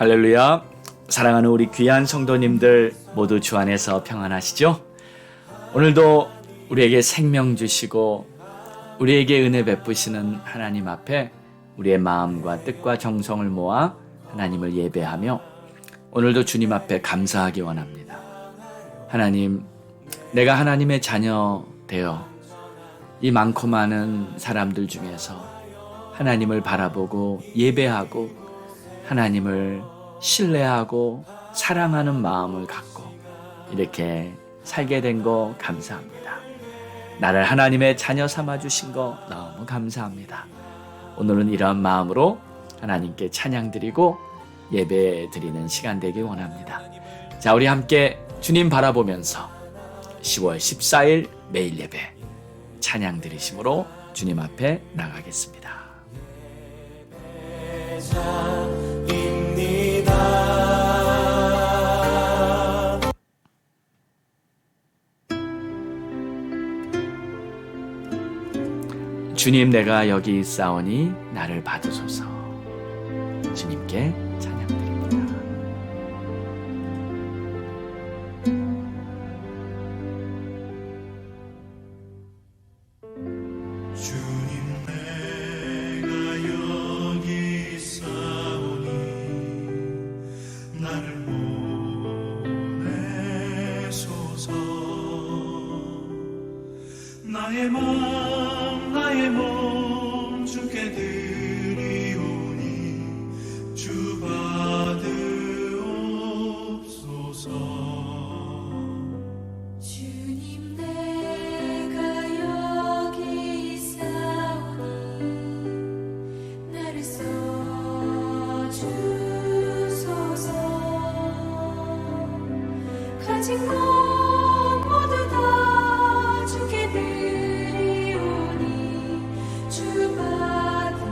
할렐루야. 사랑하는 우리 귀한 성도님들 모두 주 안에서 평안하시죠? 오늘도 우리에게 생명 주시고 우리에게 은혜 베푸시는 하나님 앞에 우리의 마음과 뜻과 정성을 모아 하나님을 예배하며 오늘도 주님 앞에 감사하기 원합니다. 하나님, 내가 하나님의 자녀 되어 이 많고 많은 사람들 중에서 하나님을 바라보고 예배하고 하나님을 신뢰하고 사랑하는 마음을 갖고 이렇게 살게 된 거 감사합니다. 나를 하나님의 자녀 삼아 주신 거 너무 감사합니다. 오늘은 이러한 마음으로 하나님께 찬양 드리고 예배 드리는 시간 되길 원합니다. 자, 우리 함께 주님 바라보면서 10월 14일 매일 예배 찬양 드리심으로 주님 앞에 나가겠습니다. 주님, 내가 여기 있사오니 나를 받으소서. 주님께 찬양드립니다. 주님, 내가 여기 있사오니 나를 보내소서. 나의 몸 주께 드리오니 주 받으옵소서. 주님, 내가 여기 있사오니 나를 써주소서. 가진 것 모두 다 주께 드리오니 주 받으옵소서.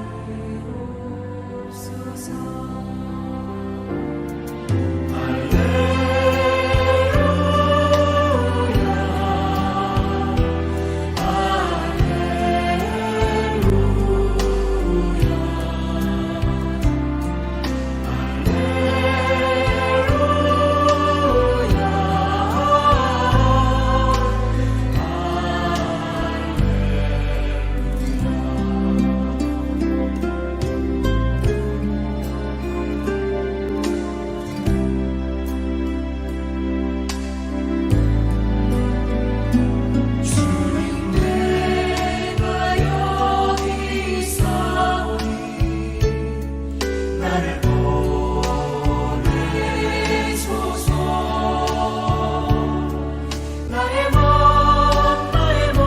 주님, 내가 여기 있사오니 나를 보내소서. 나의 몸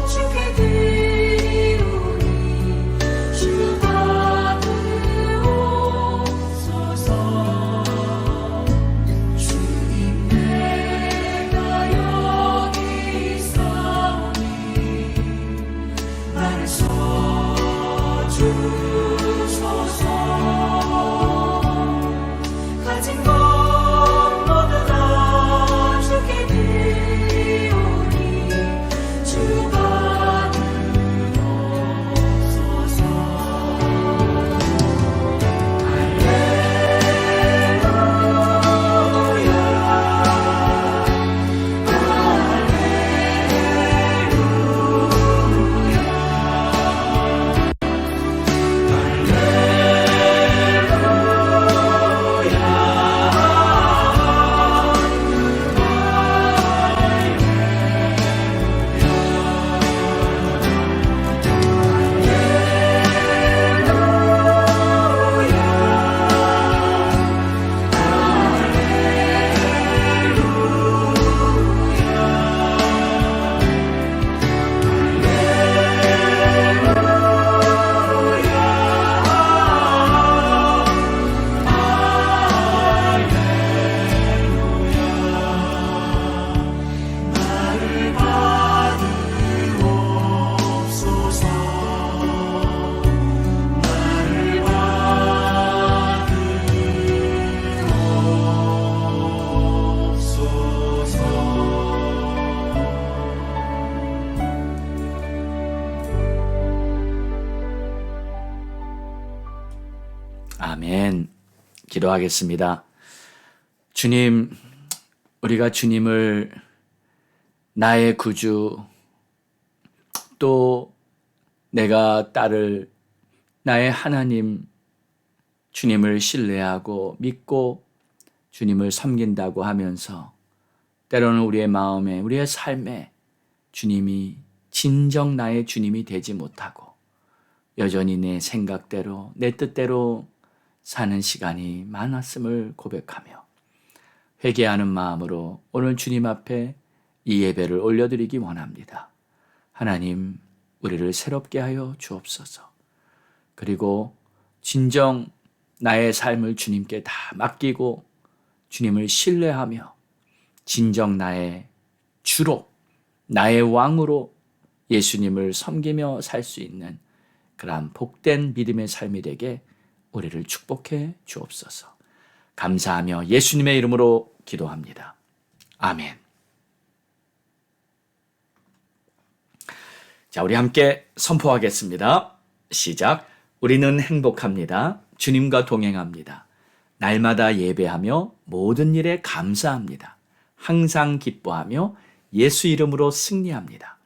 주께 드리오니 주 받으옵소서. 주님, 내가 여기 있사오니 나를 써주소서. 가진 것 모두 다 주께 드리오니 주 받으옵소서. 나를 받으옵소서. 나를 받으옵소서. 아멘. 기도하겠습니다. 주님, 우리가 주님을 나의 구주, 또 내가 따를 나의 하나님, 주님을 신뢰하고 믿고 주님을 섬긴다고 하면서 때로는 우리의 마음에, 우리의 삶에 주님이 진정 나의 주님이 되지 못하고 여전히 내 생각대로, 내 뜻대로 사는 시간이 많았음을 고백하며 회개하는 마음으로 오늘 주님 앞에 이 예배를 올려드리기 원합니다. 하나님, 우리를 새롭게 하여 주옵소서. 그리고 진정 나의 삶을 주님께 다 맡기고 주님을 신뢰하며 진정 나의 주로, 나의 왕으로 예수님을 섬기며 살 수 있는 그러한 복된 믿음의 삶이 되게 우리를 축복해 주옵소서. 감사하며 예수님의 이름으로 기도합니다. 아멘. 자, 우리 함께 선포하겠습니다. 시작. 우리는 행복합니다. 주님과 동행합니다. 날마다 예배하며 모든 일에 감사합니다. 항상 기뻐하며 예수 이름으로 승리합니다.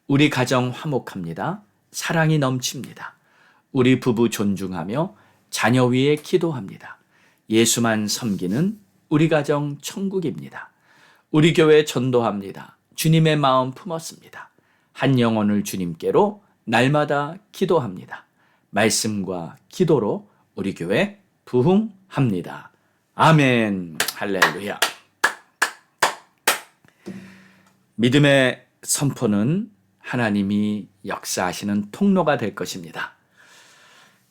우리 가정 화목합니다. 사랑이 넘칩니다. 우리 부부 존중하며 자녀 위에 기도합니다. 예수만 섬기는 우리 가정 천국입니다. 우리 교회 전도합니다. 주님의 마음 품었습니다. 한 영혼을 주님께로 날마다 기도합니다. 말씀과 기도로 우리 교회 부흥합니다. 아멘. 할렐루야. 믿음의 선포는 하나님이 역사하시는 통로가 될 것입니다.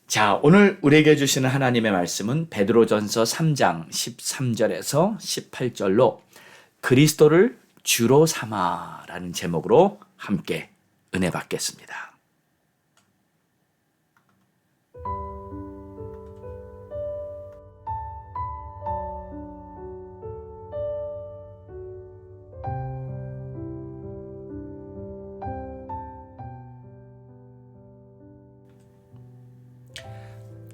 자, 오늘 우리에게 주시는 하나님의 말씀은 베드로전서 3장 13절에서 18절로 그리스도를 주로 삼아라는 제목으로 함께 은혜 받겠습니다.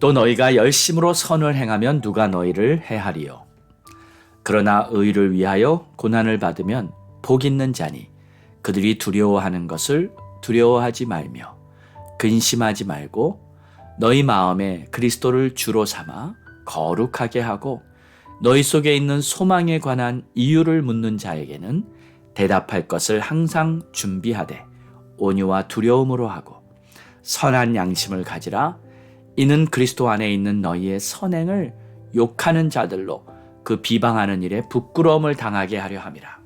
또 너희가 열심으로 선을 행하면 누가 너희를 해하리요. 그러나 의를 위하여 고난을 받으면 복 있는 자니 그들이 두려워하는 것을 두려워하지 말며 근심하지 말고 너희 마음에 그리스도를 주로 삼아 거룩하게 하고 너희 속에 있는 소망에 관한 이유를 묻는 자에게는 대답할 것을 항상 준비하되 온유와 두려움으로 하고 선한 양심을 가지라. 이는 그리스도 안에 있는 너희의 선행을 욕하는 자들로 그 비방하는 일에 부끄러움을 당하게 하려 함이라.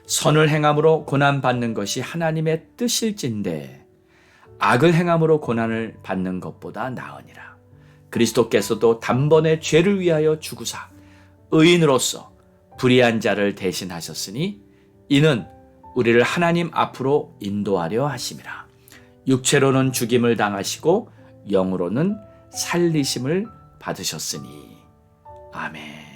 선을 행함으로 고난받는 것이 하나님의 뜻일진데 악을 행함으로 고난을 받는 것보다 나으니라. 그리스도께서도 단번에 죄를 위하여 죽으사 의인으로서 불의한 자를 대신하셨으니 이는 우리를 하나님 앞으로 인도하려 하심이라. 육체로는 죽임을 당하시고 영으로는 살리심을 받으셨으니. 아멘.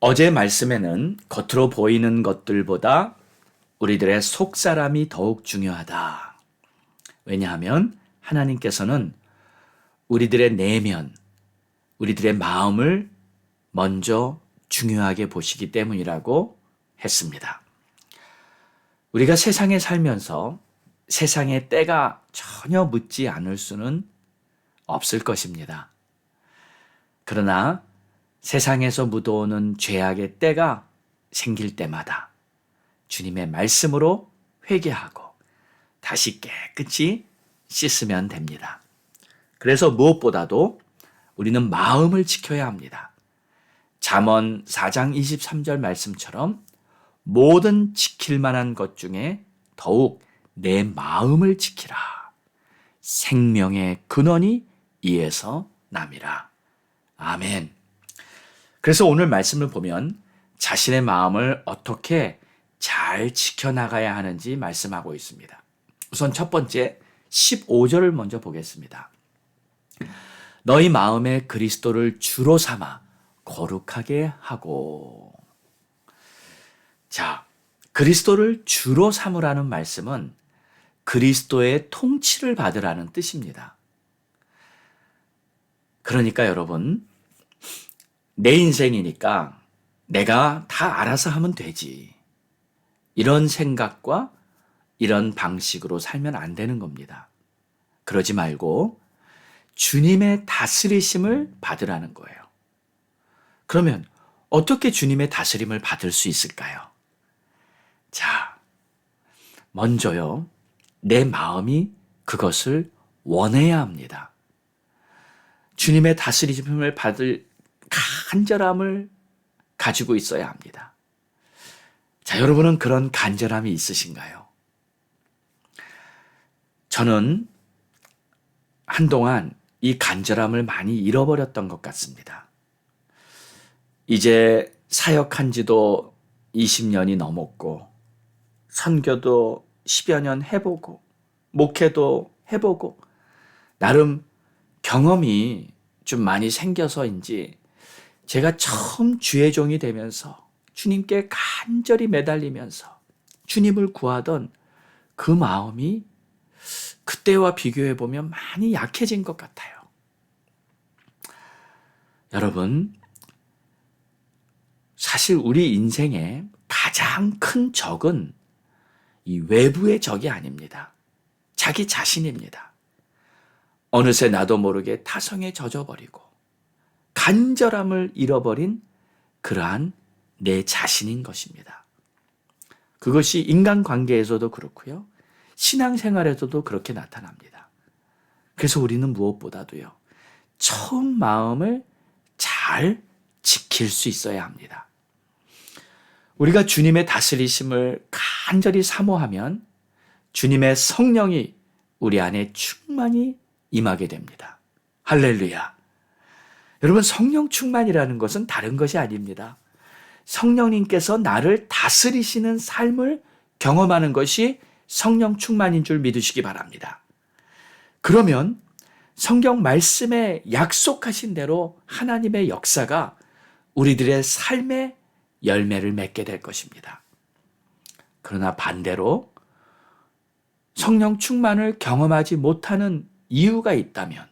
어제 말씀에는 겉으로 보이는 것들보다 우리들의 속사람이 더욱 중요하다. 왜냐하면 하나님께서는 우리들의 내면, 우리들의 마음을 먼저 중요하게 보시기 때문이라고 했습니다. 우리가 세상에 살면서 세상의 때가 전혀 묻지 않을 수는 없을 것입니다. 그러나 세상에서 묻어오는 죄악의 때가 생길 때마다 주님의 말씀으로 회개하고 다시 깨끗이 씻으면 됩니다. 그래서 무엇보다도 우리는 마음을 지켜야 합니다. 잠언 4장 23절 말씀처럼 모든 지킬 만한 것 중에 더욱 내 마음을 지키라. 생명의 근원이 이에서 남이라. 아멘. 그래서 오늘 말씀을 보면 자신의 마음을 어떻게 잘 지켜나가야 하는지 말씀하고 있습니다. 우선 첫 번째 15절을 먼저 보겠습니다. 너희 마음에 그리스도를 주로 삼아 거룩하게 하고. 자, 그리스도를 주로 삼으라는 말씀은 그리스도의 통치를 받으라는 뜻입니다. 그러니까 여러분, 내 인생이니까 내가 다 알아서 하면 되지. 이런 생각과 이런 방식으로 살면 안 되는 겁니다. 그러지 말고 주님의 다스리심을 받으라는 거예요. 그러면 어떻게 주님의 다스림을 받을 수 있을까요? 자, 먼저요, 내 마음이 그것을 원해야 합니다. 주님의 다스림을 받을 간절함을 가지고 있어야 합니다. 자, 여러분은 그런 간절함이 있으신가요? 저는 한동안 이 간절함을 많이 잃어버렸던 것 같습니다. 이제 사역한 지도 20년이 넘었고, 선교도 10여 년 해보고, 목회도 해보고, 나름 경험이 좀 많이 생겨서인지 제가 처음 주의 종이 되면서 주님께 간절히 매달리면서 주님을 구하던 그 마음이 그때와 비교해 보면 많이 약해진 것 같아요. 여러분, 사실 우리 인생의 가장 큰 적은 이 외부의 적이 아닙니다. 자기 자신입니다. 어느새 나도 모르게 타성에 젖어버리고 간절함을 잃어버린 그러한 내 자신인 것입니다. 그것이 인간관계에서도 그렇고요. 신앙생활에서도 그렇게 나타납니다. 그래서 우리는 무엇보다도요, 처음 마음을 잘 지킬 수 있어야 합니다. 우리가 주님의 다스리심을 간절히 사모하면 주님의 성령이 우리 안에 충만히 임하게 됩니다. 할렐루야. 여러분, 성령 충만이라는 것은 다른 것이 아닙니다. 성령님께서 나를 다스리시는 삶을 경험하는 것이 성령 충만인 줄 믿으시기 바랍니다. 그러면 성경 말씀에 약속하신 대로 하나님의 역사가 우리들의 삶에 열매를 맺게 될 것입니다. 그러나 반대로 성령 충만을 경험하지 못하는 이유가 있다면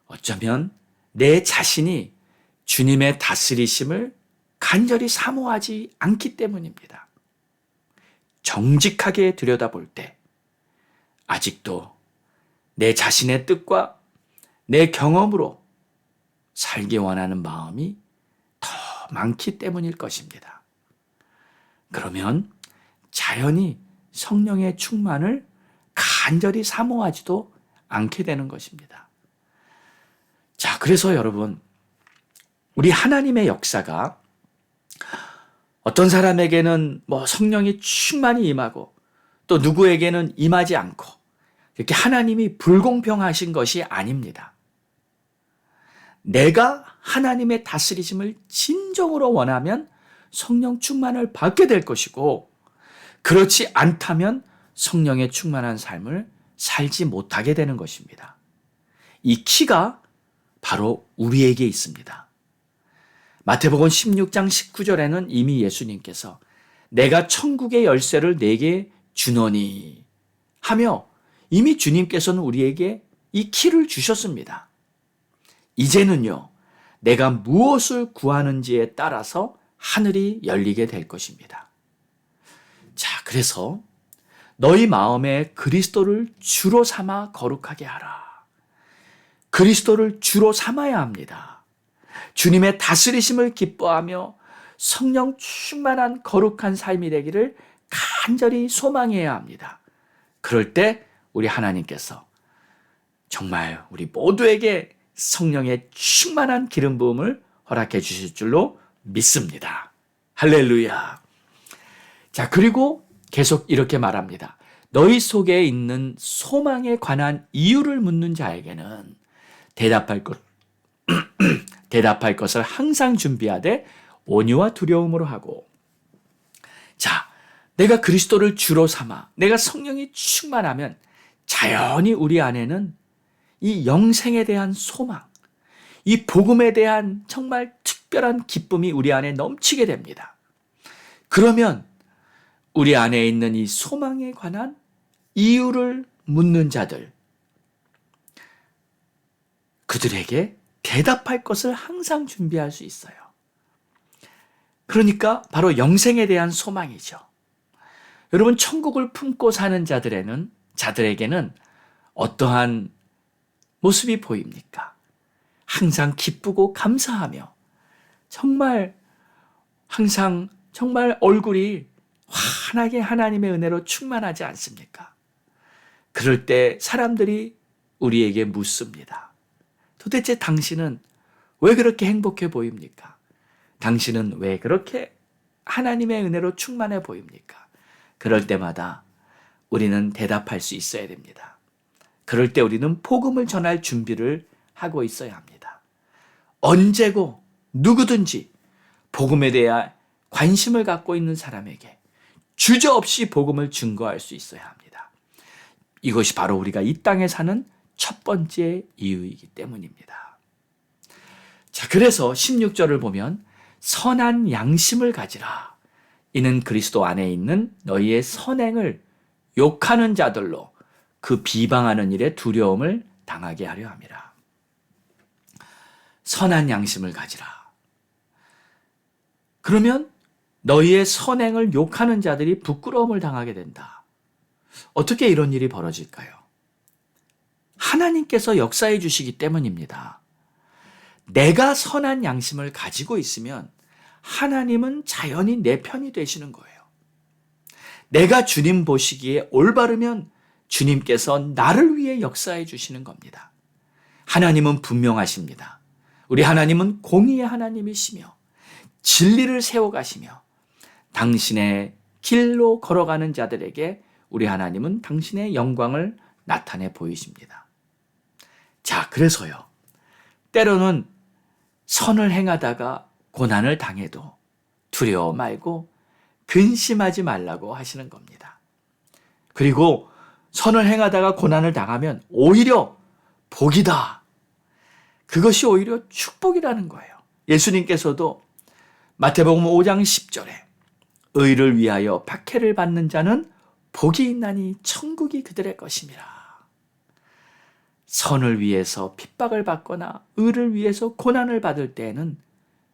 어쩌면 내 자신이 주님의 다스리심을 간절히 사모하지 않기 때문입니다. 정직하게 들여다볼 때 아직도 내 자신의 뜻과 내 경험으로 살기 원하는 마음이 더 많기 때문일 것입니다. 그러면 자연히 성령의 충만을 간절히 사모하지도 않게 되는 것입니다. 자, 그래서 여러분, 우리 하나님의 역사가 어떤 사람에게는 성령이 충만히 임하고 또 누구에게는 임하지 않고 이렇게 하나님이 불공평하신 것이 아닙니다. 내가 하나님의 다스리심을 진정으로 원하면 성령 충만을 받게 될 것이고, 그렇지 않다면 성령의 충만한 삶을 살지 못하게 되는 것입니다. 이 키가 바로 우리에게 있습니다. 마태복음 16장 19절에는 이미 예수님께서 내가 천국의 열쇠를 내게 주노니 하며 이미 주님께서는 우리에게 이 키를 주셨습니다. 이제는요, 내가 무엇을 구하는지에 따라서 하늘이 열리게 될 것입니다. 자, 그래서 너희 마음에 그리스도를 주로 삼아 거룩하게 하라. 그리스도를 주로 삼아야 합니다. 주님의 다스리심을 기뻐하며 성령 충만한 거룩한 삶이 되기를 간절히 소망해야 합니다. 그럴 때 우리 하나님께서 정말 우리 모두에게 성령의 충만한 기름 부음을 허락해 주실 줄로 믿습니다. 할렐루야. 자, 그리고 계속 이렇게 말합니다. 너희 속에 있는 소망에 관한 이유를 묻는 자에게는 대답할 것을 항상 준비하되 온유와 두려움으로 하고. 자, 내가 그리스도를 주로 삼아 내가 성령이 충만하면 자연히 우리 안에는 이 영생에 대한 소망, 이 복음에 대한 정말 특별한 기쁨이 우리 안에 넘치게 됩니다. 그러면 우리 안에 있는 이 소망에 관한 이유를 묻는 자들, 그들에게 대답할 것을 항상 준비할 수 있어요. 그러니까 바로 영생에 대한 소망이죠. 여러분, 천국을 품고 사는 자들에게는 어떠한 모습이 보입니까? 항상 기쁘고 감사하며 항상 얼굴이 환하게 하나님의 은혜로 충만하지 않습니까? 그럴 때 사람들이 우리에게 묻습니다. 도대체 당신은 왜 그렇게 행복해 보입니까? 당신은 왜 그렇게 하나님의 은혜로 충만해 보입니까? 그럴 때마다 우리는 대답할 수 있어야 됩니다. 그럴 때 우리는 복음을 전할 준비를 하고 있어야 합니다. 언제고 누구든지 복음에 대한 관심을 갖고 있는 사람에게 주저없이 복음을 증거할 수 있어야 합니다. 이것이 바로 우리가 이 땅에 사는 첫 번째 이유이기 때문입니다. 자, 그래서 16절을 보면 선한 양심을 가지라. 이는 그리스도 안에 있는 너희의 선행을 욕하는 자들로 그 비방하는 일에 두려움을 당하게 하려 함이라. 선한 양심을 가지라. 그러면 너희의 선행을 욕하는 자들이 부끄러움을 당하게 된다. 어떻게 이런 일이 벌어질까요? 하나님께서 역사해 주시기 때문입니다. 내가 선한 양심을 가지고 있으면 하나님은 자연히 내 편이 되시는 거예요. 내가 주님 보시기에 올바르면 주님께서 나를 위해 역사해 주시는 겁니다. 하나님은 분명하십니다. 우리 하나님은 공의의 하나님이시며 진리를 세워가시며 당신의 길로 걸어가는 자들에게 우리 하나님은 당신의 영광을 나타내 보이십니다. 자, 그래서요, 때로는 선을 행하다가 고난을 당해도 두려워 말고 근심하지 말라고 하시는 겁니다. 그리고 선을 행하다가 고난을 당하면 오히려 복이다. 그것이 오히려 축복이라는 거예요. 예수님께서도 마태복음 5장 10절에 의를 위하여 박해를 받는 자는 복이 있나니 천국이 그들의 것임이라. 선을 위해서 핍박을 받거나 의를 위해서 고난을 받을 때에는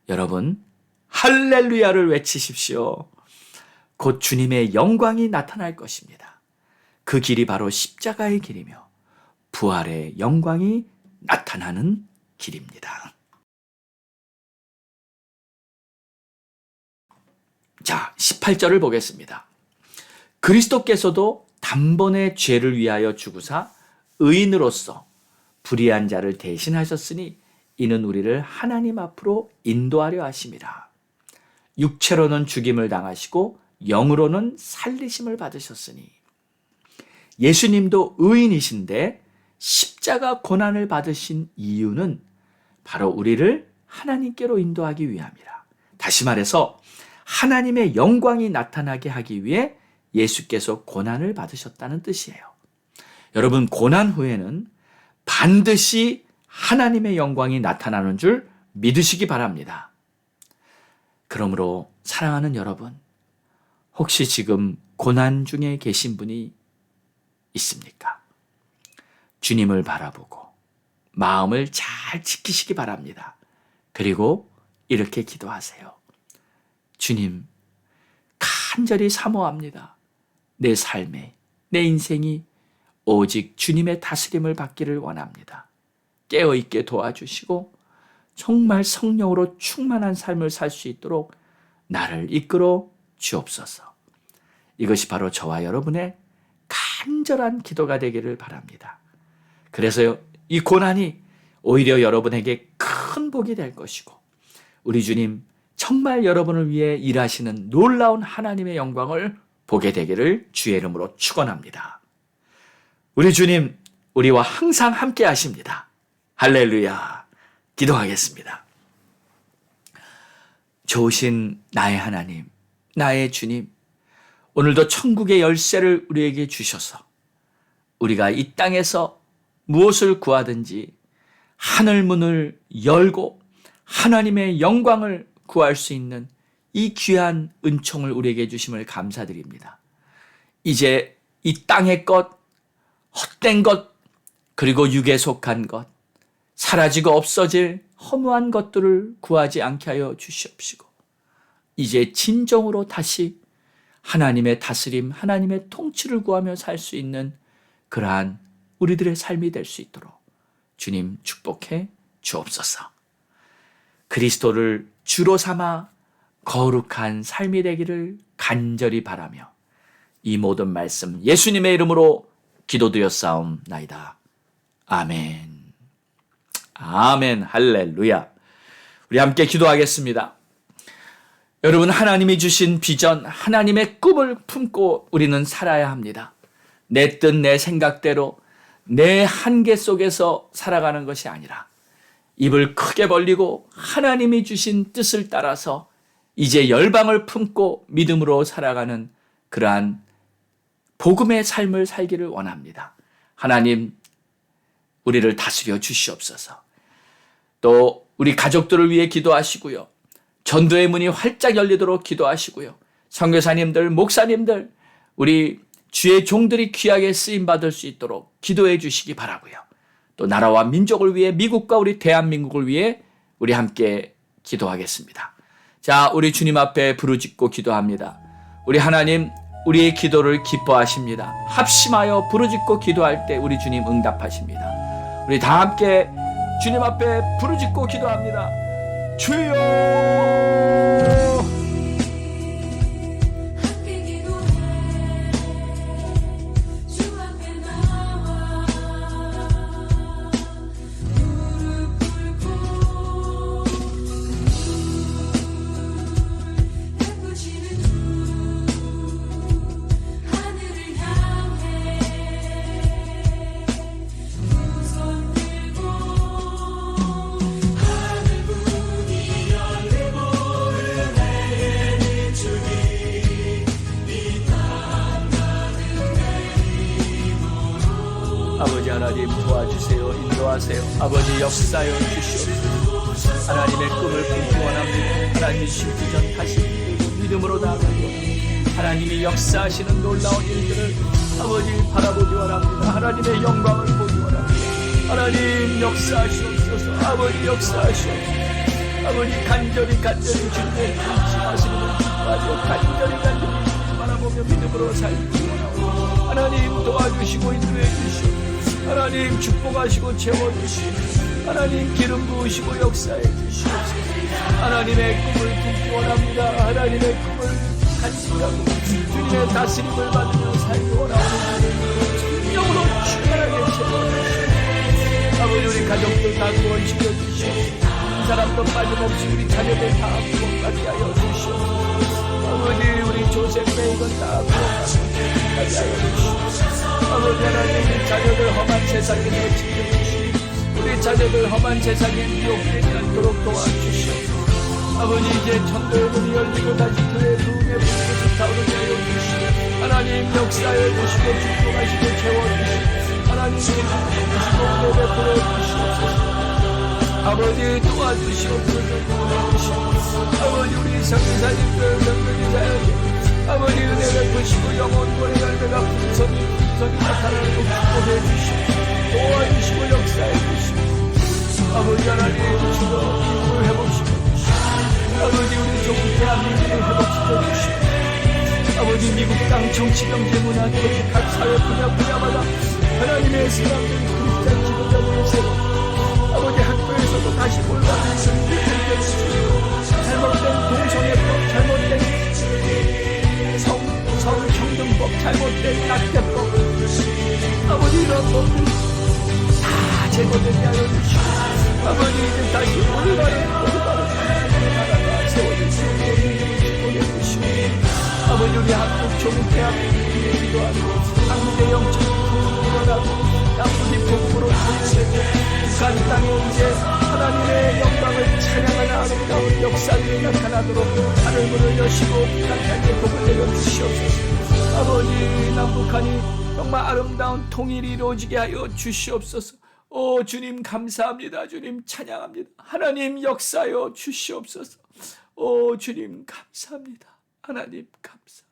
여러분 할렐루야를 외치십시오. 곧 주님의 영광이 나타날 것입니다. 그 길이 바로 십자가의 길이며 부활의 영광이 나타나는 길입니다. 자, 18절을 보겠습니다. 그리스도께서도 단번에 죄를 위하여 죽으사 의인으로서 불의한 자를 대신하셨으니 이는 우리를 하나님 앞으로 인도하려 하심이라. 육체로는 죽임을 당하시고 영으로는 살리심을 받으셨으니. 예수님도 의인이신데 십자가 고난을 받으신 이유는 바로 우리를 하나님께로 인도하기 위함이라. 다시 말해서 하나님의 영광이 나타나게 하기 위해 예수께서 고난을 받으셨다는 뜻이에요. 여러분, 고난 후에는 반드시 하나님의 영광이 나타나는 줄 믿으시기 바랍니다. 그러므로 사랑하는 여러분, 혹시 지금 고난 중에 계신 분이 있습니까? 주님을 바라보고 마음을 잘 지키시기 바랍니다. 그리고 이렇게 기도하세요. 주님, 간절히 사모합니다. 내 삶에, 내 인생이 오직 주님의 다스림을 받기를 원합니다. 깨어있게 도와주시고 정말 성령으로 충만한 삶을 살 수 있도록 나를 이끌어 주옵소서. 이것이 바로 저와 여러분의 간절한 기도가 되기를 바랍니다. 그래서 이 고난이 오히려 여러분에게 큰 복이 될 것이고 우리 주님 정말 여러분을 위해 일하시는 놀라운 하나님의 영광을 보게 되기를 주의 이름으로 축원합니다. 우리 주님, 우리와 항상 함께 하십니다. 할렐루야. 기도하겠습니다. 좋으신 나의 하나님, 나의 주님, 오늘도 천국의 열쇠를 우리에게 주셔서 우리가 이 땅에서 무엇을 구하든지 하늘 문을 열고 하나님의 영광을 구할 수 있는 이 귀한 은총을 우리에게 주심을 감사드립니다. 이제 이 땅의 것, 헛된 것, 그리고 육에 속한 것, 사라지고 없어질 허무한 것들을 구하지 않게 하여 주시옵시고, 이제 진정으로 다시 하나님의 다스림, 하나님의 통치를 구하며 살 수 있는 그러한 우리들의 삶이 될 수 있도록 주님 축복해 주옵소서. 그리스도를 주로 삼아 거룩한 삶이 되기를 간절히 바라며 이 모든 말씀 예수님의 이름으로 기도드렸사옵나이다. 아멘. 아멘. 할렐루야. 우리 함께 기도하겠습니다. 여러분, 하나님이 주신 비전, 하나님의 꿈을 품고 우리는 살아야 합니다. 내 뜻, 내 생각대로 내 한계 속에서 살아가는 것이 아니라 입을 크게 벌리고 하나님이 주신 뜻을 따라서 이제 열방을 품고 믿음으로 살아가는 그러한 복음의 삶을 살기를 원합니다. 하나님, 우리를 다스려 주시옵소서. 또 우리 가족들을 위해 기도하시고요. 전도의 문이 활짝 열리도록 기도하시고요. 선교사님들, 목사님들, 우리 주의 종들이 귀하게 쓰임받을 수 있도록 기도해 주시기 바라고요. 또 나라와 민족을 위해, 미국과 우리 대한민국을 위해 우리 함께 기도하겠습니다. 자, 우리 주님 앞에 부르짖고 기도합니다. 우리 하나님, 우리의 기도를 기뻐하십니다. 합심하여 부르짖고 기도할 때 우리 주님 응답하십니다. 우리 다 함께 주님 앞에 부르짖고 기도합니다. 주여! 함께 기도해 주 앞에 나와 무릎 꿇고 베푸시는 주 하늘을 향해 두 손 들고 하늘 문이 열리고 은혜의 비추니 이 땅 가득 내리도록 아버지 하나님 도와주세요. 인도하세요. 아버지 역사여 주시옵소서. 하나님의 꿈을 품기 원합니다. 하나님 신비전 다시 이루고 믿음으로 나아가기 원합니다. 하나님이 역사하시는 놀라운 일들을 아버지 바라보기 원합니다. 하나님의 영광을 보기 원합니다. 하나님 역사하시옵소서. 아버지 역사하시옵소서. 아버지 간절히 주님의 통치하시는 주까지 간절히 바라보며 믿음으로 살기 원합니다. 하나님 도와주시고 인도해 주시옵소서. 하나님 축복하시고 채워주시옵소서. 하나님 기름 부으시고 역사해 주시옵소서. 하나님의 꿈을 품기 원합니다. 하나님의 꿈을 간직하고 주님의 다스림을 받으며 살기 원하는 성령으로 충만하게 채워주시옵소서. 아버지 우리 가족들 다 구원시켜 주시옵소서. 한 사람도 빠짐없이 우리 자녀들 다 구원받게 하여 주시옵소서. 아버지 우리 조셉 메이건 다 구원받게 하여 주시옵소서. 아버지 하나님 자녀들 험한 세상에서 지켜주시고 우리 자녀들 험한 세상에 미혹되지 않도록 도와주시옵소서. 아버지 이제 천도의 문이 열리고 다시 교회의 부흥의 불꽃이 타오르게 하여 주시고 하나님 역사해 주시고 축복하시고 채워주시고 하나님 기름 부으시고 은혜 베풀어 주시옵소서. 아버지 도와주시옵소서. 도와주시옵소서. 아버지 우리 성사님들 성도기자여 아버지 은혜 베푸시고 영혼권의 열매가 풍성히 나타나는 것 축복해 주시옵소서. 도와주시고 역사해 주시옵소서. 아버지 하나님 주여 미국을 회복시켜 주시옵소서. 아버지 우리 조국 대한민국을 회복시켜 주시옵소서. 아버지 미국 땅 정치 경제 문화 교육 각 사회 분야마다 하나님의 사람들 그리스도인 지도자들을 세워 아버지 학교에서도 다시 올바른 선을 해결해주시고 잘못된 동성애법, 잘못된 성평등법, 잘못된 낙태법 아버지 이런 법들 다 제거되게 하여 주시고 아버지 이제 다시 올바른 나라가 세워주시고 축복해 주시고 아버지 우리 한국 조국 대한민국을 기도하고 한국의 영적 부흥을 원하고 나쁜 복음으로 살려내고 북한 땅에 이제 하나님의 영광을 찬양하는 아름다운 역사들이 나타나도록 하늘문을 여시고 북한 땅에 복을 내려주시옵소서. 아버지 남북한이 정말 아름다운 통일이 이루어지게 하여 주시옵소서. 오 주님 감사합니다. 주님 찬양합니다. 하나님 역사여 주시옵소서. 오 주님 감사합니다. 하나님 감사합니다.